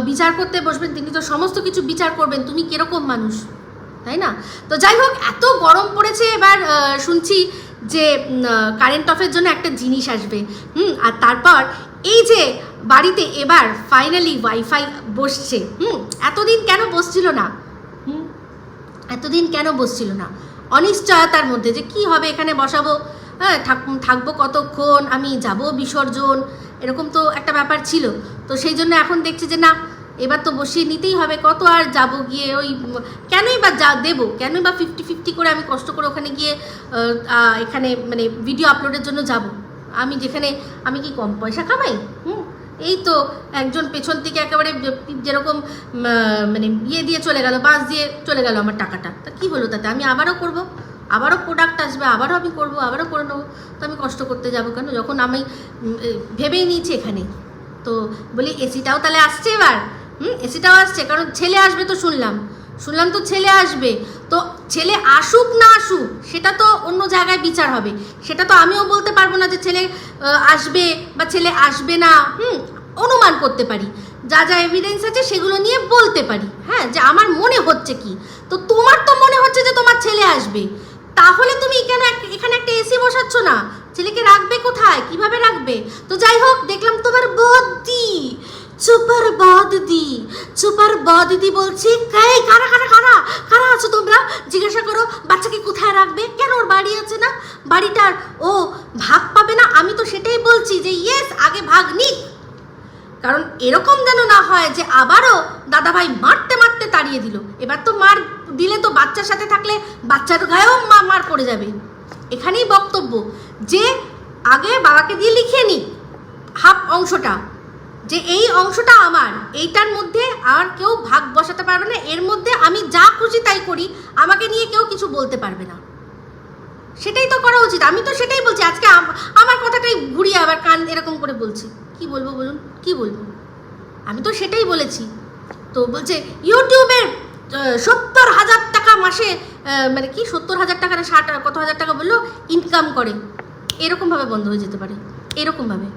বিচার করতে বসবেন তিনি তো সমস্ত কিছু বিচার করবেন, তুমি কিরকম মানুষ, তাই না? তো যাই হোক, এত গরম পড়েছে, এবার শুনছি যে কারেন্ট অফের জন্য একটা জিনিস আসবে, আর তারপর এই যে বাড়িতে এবার ফাইনালি ওয়াইফাই বসছে। এতদিন কেন বসছিল না? অনিশ্চয়তার মধ্যে যে কি হবে, এখানে বসাবো, হ্যাঁ থাকবো কতক্ষণ, আমি যাব বিসর্জন, এরকম তো একটা ব্যাপার ছিল। তো সেই জন্য এখন দেখছি যে না, এবার তো বসিয়ে নিতেই হবে, কত আর যাব গিয়ে, ওই কেনই বা দেবো, কেনই বা 50-50 করে আমি কষ্ট করে ওখানে গিয়ে এখানে মানে ভিডিও আপলোডের জন্য যাব। আমি কি কম পয়সা কামাই? এই তো একজন পেছন থেকে একেবারে যেরকম মানে দিয়ে চলে গেল, বাস দিয়ে চলে গেল আমার টাকাটা, তা কী হলো তাতে? আমি আবারও করব, আবারও প্রোডাক্ট আসবে, আবারও আমি করব, আবারও করে নেবো। তো আমি কষ্ট করতে যাব কেন, যখন আমি ভেবেই নিয়েছি এখানে। তো বলি এসিটাও তাহলে আসছে এবার, এসিটাও আসছে, কারণ ছেলে আসবে তো শুনলাম তো ছেলে আসবে। তো ছেলে আসুক না আসুক সেটা তো অন্য জায়গায় বিচার হবে, সেটা তো আমিও বলতে পারবো না যে ছেলে আসবে বা ছেলে আসবে না। অনুমান করতে পারি, যা এভিডেন্স আছে সেগুলো নিয়ে বলতে পারি, হ্যাঁ, যে আমার মনে হচ্ছে কি। তো তোমার তো মনে হচ্ছে যে তোমার ছেলে আসবে, তাহলে তুমি কেন এখানে একটা এসি বসাচ্ছ না? ছেলেকে রাখবে কোথায়, কিভাবে রাখবে? তো যাই হোক, দেখলাম তোমার বুদ্ধি, চুপার দিদি বলছি, কারা আছো তোমরা? জিজ্ঞাসা করো বাচ্চাকে কোথায় রাখবে, কেন ওর বাড়ি আছে না, বাড়িটার ও ভাগ পাবে না? আমি তো সেটাই বলছি যে ইয়েস, আগে ভাগ নিক, কারণ এরকম যেন না হয় যে আবারও দাদাভাই মারতে তাড়িয়ে দিল। এবার তো মার দিলে তো বাচ্চার সাথে থাকলে বাচ্চার গায়েও মার পড়ে যাবে। এখানেই বক্তব্য যে আগে বাবাকে দিয়ে লিখিয়ে নিক হাফ অংশটা, যে এই অংশটা আমার, এইটার মধ্যে আর কেউ ভাগ বসাতে পারবে না, এর মধ্যে আমি যা খুশি তাই করি, আমাকে নিয়ে কেউ কিছু বলতে পারবে না। সেটাই তো করা উচিত। আমি তো সেটাই বলছি। আজকে আমার কথাটাই ঘুরিয়ে আবার কান এরকম করে বলছি, কি বলবো বলুন, কি বলবো? আমি তো সেটাই বলেছি। তো বলছে ইউটিউবের 70,000 টাকা মাসে, মানে কি 70,000 টাকা না 60 কত হাজার টাকা বললো ইনকাম করে, এরকমভাবে বন্ধ হয়ে যেতে পারে, এরকমভাবে,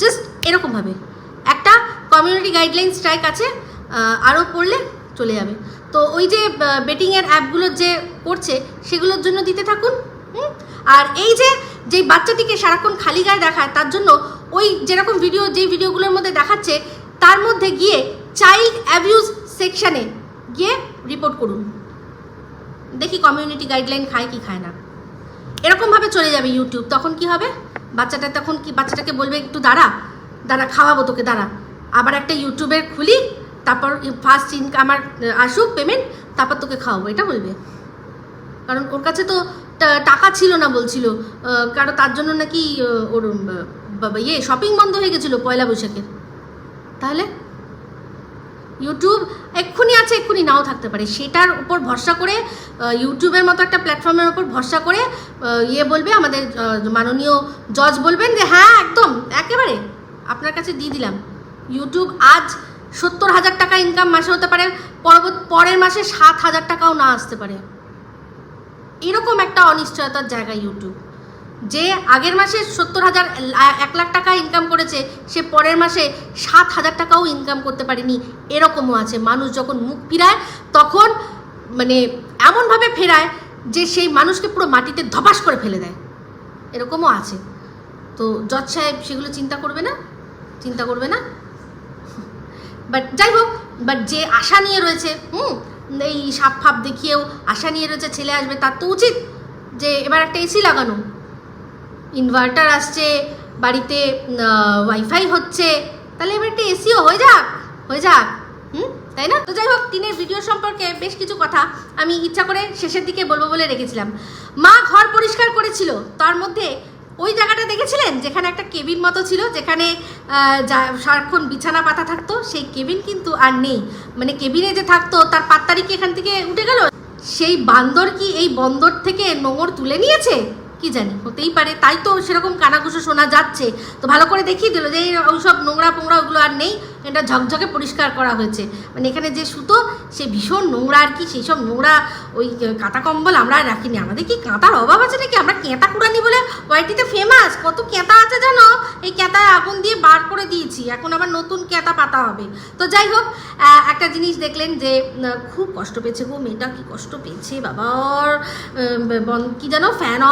জাস্ট এরকমভাবে। একটা কমিউনিটি গাইডলাইন স্ট্রাইক আছে, আরও পড়লে চলে যাবে। তো ওই যে বেটিংয়ের অ্যাপগুলো যে করছে সেগুলোর জন্য দিতে থাকুন। আর এই যে বাচ্চাটিকে সারাক্ষণ খালি গায়ে দেখায়, তার জন্য ওই যেরকম ভিডিও, যেই ভিডিওগুলোর মধ্যে দেখাচ্ছে তার মধ্যে গিয়ে চাইল্ড অ্যাবিউজ সেকশানে গিয়ে রিপোর্ট করুন, দেখি কমিউনিটি গাইডলাইন খায় কি খায় না। এরকমভাবে চলে যাবে ইউটিউব। তখন কি হবে? বাচ্চাটা তখন কি, বাচ্চাটাকে বলবে একটু দাঁড়া খাওয়াবো তোকে, দাঁড়া, আবার একটা ইউটিউবের খুলি, তারপর ফার্স্ট ইনকাম আমার আসুক পেমেন্ট, তারপর তোকে খাওয়াবো, এটা বলবে। কারণ ওর কাছে তো টাকা ছিল না বলছিল, কারণ তার জন্য নাকি ওর শপিং বন্ধ হয়ে গেছিলো 1 বৈশাখের। তাহলে ইউটিউব এক্ষুনি আছে, এক্ষুনি নাও থাকতে পারে। সেটার উপর ভরসা করে, ইউটিউবের মতো একটা প্ল্যাটফর্মের উপর ভরসা করে বলবে, আমাদের মাননীয় জজ বলবেন যে হ্যাঁ একদম একেবারে আপনার কাছে দিয়ে দিলাম। ইউটিউব আজ 70,000 টাকা ইনকাম মাসে হতে পারে, পরের মাসে 7,000 টাকাও না আসতে পারে। এরকম একটা অনিশ্চয়তার জায়গা ইউটিউব, যে আগের মাসে 70,000 1 লাখ টাকা ইনকাম করেছে, সে পরের মাসে 7,000 টাকাও ইনকাম করতে পারেনি, এরকমও আছে। মানুষ যখন মুখ ফিরায় তখন মানে এমনভাবে ফেরায় যে সেই মানুষকে পুরো মাটিতে ধপাস করে ফেলে দেয়, এরকমও আছে। তো জজ সাহেব সেগুলো চিন্তা করবে না। বাট যাই হোক, বাট যে আশা নিয়ে রয়েছে, এই সাপ ফাপ দেখিয়েও আশা নিয়ে রয়েছে ছেলে আসবে, তার তো উচিত যে এবার একটা এসি লাগানো, ইনভার্টার আসছে বাড়িতে, ওয়াইফাই হচ্ছে, তাহলে এবার একটা এসিও হয়ে যাক, তাই না? তো যাই হোক, টিনের ভিডিও সম্পর্কে বেশ কিছু কথা আমি ইচ্ছা করে শেষের দিকে বলবো বলে রেখেছিলাম। মা ঘর পরিষ্কার করেছিল, তার মধ্যে ওই জায়গাটা দেখেছিলেন যেখানে একটা কেবিন মতো ছিল, যেখানে সারাক্ষণ বিছানা পাতা থাকতো, সেই কেবিন কিন্তু আর নেই। মানে কেবিনে যে থাকতো তার পাত্তারি কি এখান থেকে উঠে গেল? সেই বান্দর কি এই বন্দর থেকে নোঙর তুলে নিয়েছে? কি জানি, হতেই পারে। তাই তো সেরকম কানাঘুষো শোনা যাচ্ছে। তো ভালো করে দেখিয়ে দিল যে ওই সব নোংরা পোংরা ওগুলো আর নেই, এটা ঝকঝকে পরিষ্কার করা হয়েছে। মানে এখানে যে সুতো সে ভীষণ নোংরা আর কি, সেই সব নোংরা ওই কাঁথা কম্বল আমরা আর রাখিনি। আমাদের কি কাঁথার অভাব আছে নাকি? আমরা কেঁতা কুড়ানি বলে ওয়াইটিতে ফেমাস, কত কেঁতা আছে জানো? এই কেঁতায় আগুন দিয়ে বার করে দিয়েছি, এখন আবার নতুন কেঁতা পাতা হবে। তো যাই হোক, একটা জিনিস দেখলেন যে খুব কষ্ট পেয়েছে গো মেয়েটা, কি কষ্ট পেয়েছে বাবার। কি জানো, ফ্যান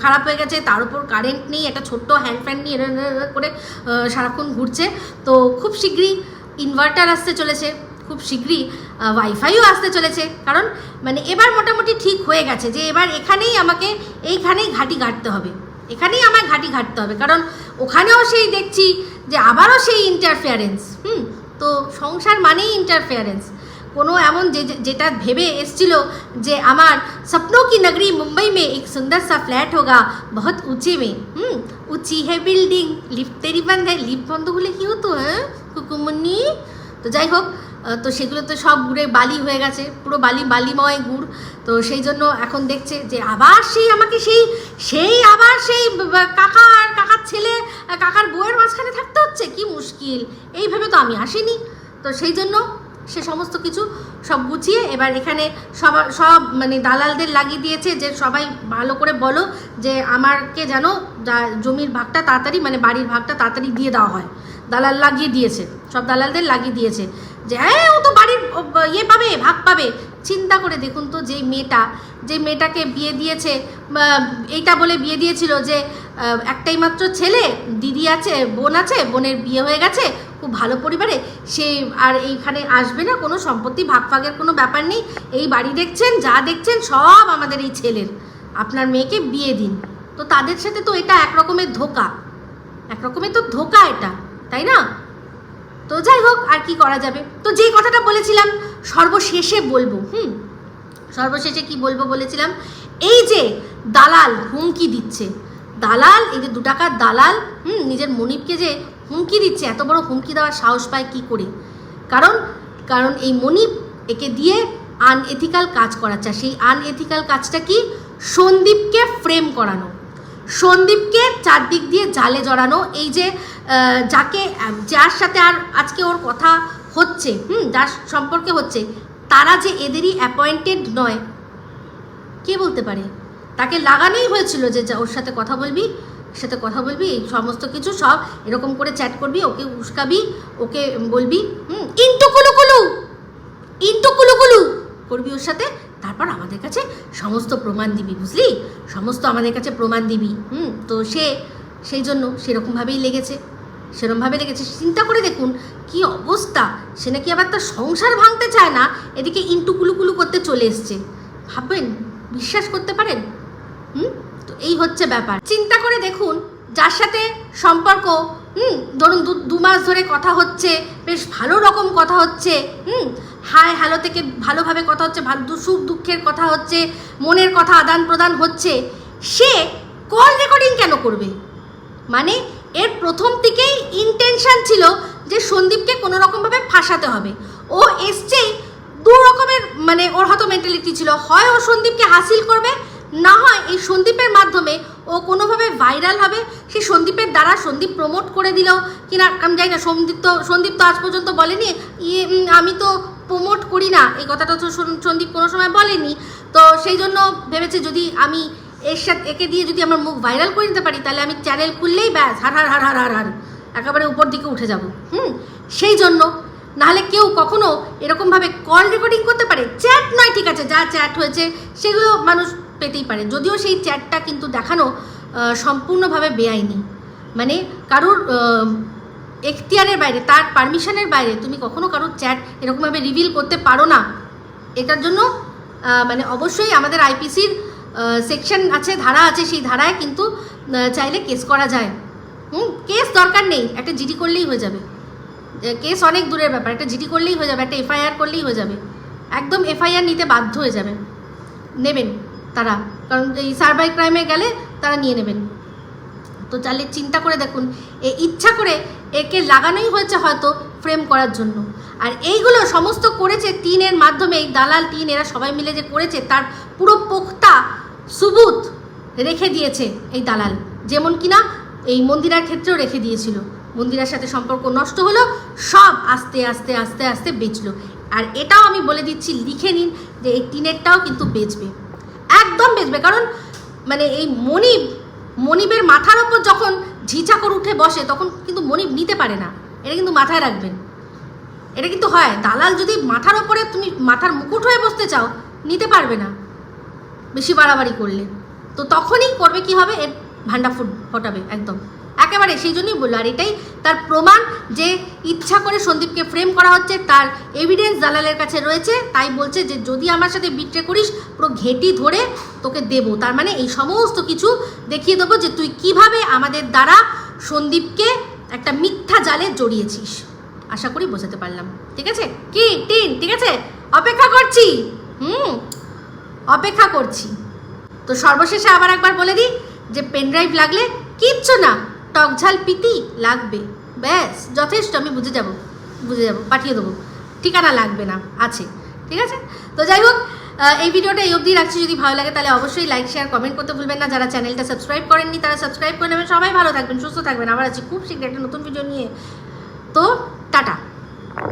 খারাপ হয়ে গেছে, তার উপর কারেন্ট নেই, একটা ছোট্ট হ্যান্ড ফ্যান নিয়ে করে সারাক্ষণ ঘুরছে। তো খুব শীঘ্রই ইনভার্টার আসতে চলেছে, খুব শীঘ্রই ওয়াইফাইও আসতে চলেছে। কারণ মানে এবার মোটামুটি ঠিক হয়ে গেছে যে এবার এইখানেই ঘাঁটি ঘাঁটতে হবে, কারণ ওখানেও সেই দেখছি যে আবারও সেই ইন্টারফেয়ারেন্স। তো সংসার মানেই ইন্টারফেয়ারেন্স। কোনো এমন যেটা ভেবে এসছিল যে আমার স্বপ্নों की नगरी मुंबई में एक सुंदर सा फ्लैट होगा बहुत ऊंचे में, ऊंची है बिल्डिंग, लिफ्ट तेरी बंद है। लिफ्ट বন্ধ হলে কি হতো হ্যাঁ কুকুমনি? তো যাই হোক, তো সেগুলো তো সব গুড়ে বালি হয়ে গেছে, পুরো বালিময় গুড়। তো সেই জন্য এখন দেখছে যে আবার আমাকে আবার কাকার ছেলে কাকার বউয়ের মাঝখানে থাকতে হচ্ছে, কি মুশকিল। এইভাবে তো আমি আসিনি। তো সেই জন্য সে সমস্ত কিছু সব গুছিয়ে এবার এখানে সব মানে দালালদের লাগিয়ে দিয়েছে যে সবাই ভালো করে বলো যে আমাকে যেন জমির ভাগটা তাড়াতাড়ি, মানে বাড়ির ভাগটা তাড়াতাড়ি দিয়ে দেওয়া হয়। দালাল লাগিয়ে দিয়েছে, সব দালালদের লাগিয়ে দিয়েছে যে হ্যাঁ ও তো বাড়ির পাবে, ভাগ পাবে। চিন্তা করে দেখুন তো, যে মেয়েটাকে বিয়ে দিয়েছে, এইটা বলে বিয়ে দিয়েছিল যে একটাই মাত্র ছেলে, দিদি আছে, বোন আছে, বোনের বিয়ে হয়ে গেছে, খুব ভালো পরিবারে, সে আর এইখানে আসবে না, কোনো সম্পত্তি ভাগের কোনো ব্যাপার নেই, এই বাড়ি দেখছেন, যা দেখছেন সব আমাদের এই ছেলের, আপনার মেয়েকে বিয়ে দিন। তো তাদের সাথে তো এটা একরকমের ধোঁকা, একরকমের তো ধোঁকা এটা, তাই না? তো যাই হোক, আর কি করা যাবে। তো যেই কথাটা বলেছিলাম সর্বশেষে বলবো, সর্বশেষে কি বলবো বলেছিলাম, এই যে দালাল হুমকি দিচ্ছে, দালাল, এই যে 2 টাকার দালাল নিজের মনিবকে যে হুমকি দিচ্ছে, এত বড় হুমকি দেওয়ার সাহস পায় কি করে? কারণ এই মনিব একে দিয়ে আনএথিক্যাল কাজ করাচ্ছে। সেই আনএথিক্যাল কাজটা কি? সন্দীপকে ফ্রেম করানো, সন্দীপকে চারদিক দিয়ে জালে জড়ানো। এই যে যার সাথে আর আজকে ওর কথা হচ্ছে, যার সম্পর্কে হচ্ছে, তারা যে এদেরই অ্যাপয়েন্টেড নয়, কে বলতে পারে? তাকে লাগানোই হয়েছিল যে ওর সাথে কথা বলবি, সাথে কথা বলবি, এই সমস্ত কিছু সব এরকম করে চ্যাট করবি, ওকে উস্কাবি, ওকে বলবি ইন্টু কুলু করবি ওর সাথে, তারপর আমাদের কাছে সমস্ত প্রমাণ দিবি, বুঝলি? সমস্ত আমাদের কাছে প্রমাণ দিবি। তো সেই জন্য সেরকমভাবেই লেগেছে, সেরকমভাবে লেগেছে। চিন্তা করে দেখুন কি অবস্থা, সে নাকি আবার তার সংসার ভাঙতে চায় না, এদিকে ইন্টু কুলু করতে চলে এসছে। ভাববেন, বিশ্বাস করতে পারেন? তো এই হচ্ছে ব্যাপার। চিন্তা করে দেখুন, যার সাথে সম্পর্ক ধরুন 2 মাস ধরে কথা হচ্ছে, বেশ ভালো রকম কথা হচ্ছে, হাই হ্যালো থেকে ভালোভাবে কথা হচ্ছে, সুখ দুঃখের কথা হচ্ছে, মনের কথা আদান প্রদান হচ্ছে, সে কল রেকর্ডিং কেন করবে? মানে এর প্রথম থেকেই ইন্টেনশন ছিল যে সন্দীপকে কোনো রকমভাবে ফাঁসাতে হবে। ও এসছেই 2 রকমের, মানে ওর হয়তো মেন্টালিটি ছিল, হয় ও সন্দীপকে হাসিল করবে, না হয় এই সন্দীপের মাধ্যমে ও কোনোভাবে ভাইরাল হবে। সেই সন্দীপের দ্বারা সন্দীপ প্রমোট করে দিল কিনা আমি জানি না, সন্দীপ তো আজ পর্যন্ত বলেনি আমি তো প্রমোট করি না, এই কথাটা তো সন্দীপ কোনো সময় বলেনি। তো সেই জন্য ভেবেছে যদি আমি একে দিয়ে যদি আমার মুখ ভাইরাল করে নিতে পারি, তাহলে আমি চ্যানেল খুললেই ব্যাস হার একেবারে উপর দিকে উঠে যাব। সেই জন্য, নাহলে কেউ কখনো এরকমভাবে কল রেকর্ডিং করতে পারে? চ্যাট নয়, ঠিক আছে, যা চ্যাট হয়েছে সেগুলো মানুষ পেতেই পারে, যদিও সেই চ্যাটটা কিন্তু দেখানো সম্পূর্ণভাবে বেআইনি। মানে কারুর এখতিয়ারের বাইরে, তার পারমিশনের বাইরে তুমি কখনো কারুর চ্যাট এরকমভাবে রিভিল করতে পারো না। এটার জন্য মানে অবশ্যই আমাদের আইপিসির সেকশন আছে, ধারা আছে, সেই ধারায় কিন্তু চাইলে কেস করা যায়। কেস দরকার নেই, একটা জিডি করলেই হয়ে যাবে। কেস অনেক দূরের ব্যাপার, একটা জিডি করলেই হয়ে যাবে, একটা এফআইআর করলেই হয়ে যাবে। একদম এফআইআর নিতে বাধ্য হয়ে যাবে, নেবেন তারা, কারণ এই সাইবার ক্রাইমে গেলে তারা নিয়ে নেবেন। তো চাইলে চিন্তা করে দেখুন, ইচ্ছা করে একে লাগানোই হয়েছে হয়তো ফ্রেম করার জন্য। আর এইগুলো সমস্ত করেছে টিনের মাধ্যমে, এই দালাল টিন এরা সবাই মিলে যে করেছে তার পুরো পোক্তা সুবুত রেখে দিয়েছে এই দালাল। যেমন কিনা এই মন্দিরার ক্ষেত্রেও রেখে দিয়েছিল, মন্দিরার সাথে সম্পর্ক নষ্ট হলো, সব আস্তে আস্তে আস্তে আস্তে বেচলো। আর এটাও আমি বলে দিচ্ছি, লিখে নিন যে এই টিনেরটাও কিন্তু বেচবে, একদম বেচবে। কারণ মানে এই মনিবের মাথার ওপর যখন ঝিঝাকর উঠে বসে, তখন কিন্তু মনিব নিতে পারে না, এটা কিন্তু মাথায় রাখবেন। এটা কিন্তু হয়, দালাল যদি মাথার ওপরে তুমি মাথার মুকুট হয়ে বসতে চাও, নিতে পারবে না বেশি বাড়াবাড়ি করলে। তো তখনই করবে কি হবে, এর ভান্ডা ফোটাবে একদম একেবারে। সেই জন্যই বললো, আর এটাই তার প্রমাণ যে ইচ্ছা করে সন্দীপকে ফ্রেম করা হচ্ছে, তার এভিডেন্স দালালের কাছে রয়েছে। তাই বলছে যে যদি আমার সাথে বিট্রে করিস, পুরো ঘেঁটি ধরে তোকে দেবো। তার মানে এই সমস্ত কিছু দেখিয়ে দেবো যে তুই কিভাবে আমাদের দ্বারা সন্দীপকে একটা মিথ্যা জালে জড়িয়েছিস। আশা করি বোঝাতে পারলাম, ঠিক আছে? কি টিন, ঠিক আছে, অপেক্ষা করছি, অপেক্ষা করছি। তো সর্বশেষে আবার একবার বলে দিই যে পেনড্রাইভ লাগলে কিচ্ছু না, টকঝাল পিতি লাগবে, ব্যাস যথেষ্ট। আমি বুঝে যাব, পাঠিয়ে দেবো, ঠিকানা লাগবে না, আছে, ঠিক আছে? তো যাই হোক, এই ভিডিওটা এই অবধি রাখছি। যদি ভালো লাগে তাহলে অবশ্যই লাইক শেয়ার কমেন্ট করতে ভুলবেন না। যারা চ্যানেলটা সাবস্ক্রাইব করেননি তারা সাবস্ক্রাইব করে নেবেন। সবাই ভালো থাকবেন, সুস্থ থাকবেন। আবার আছি খুব শীঘ্র একটা নতুন ভিডিও নিয়ে। তো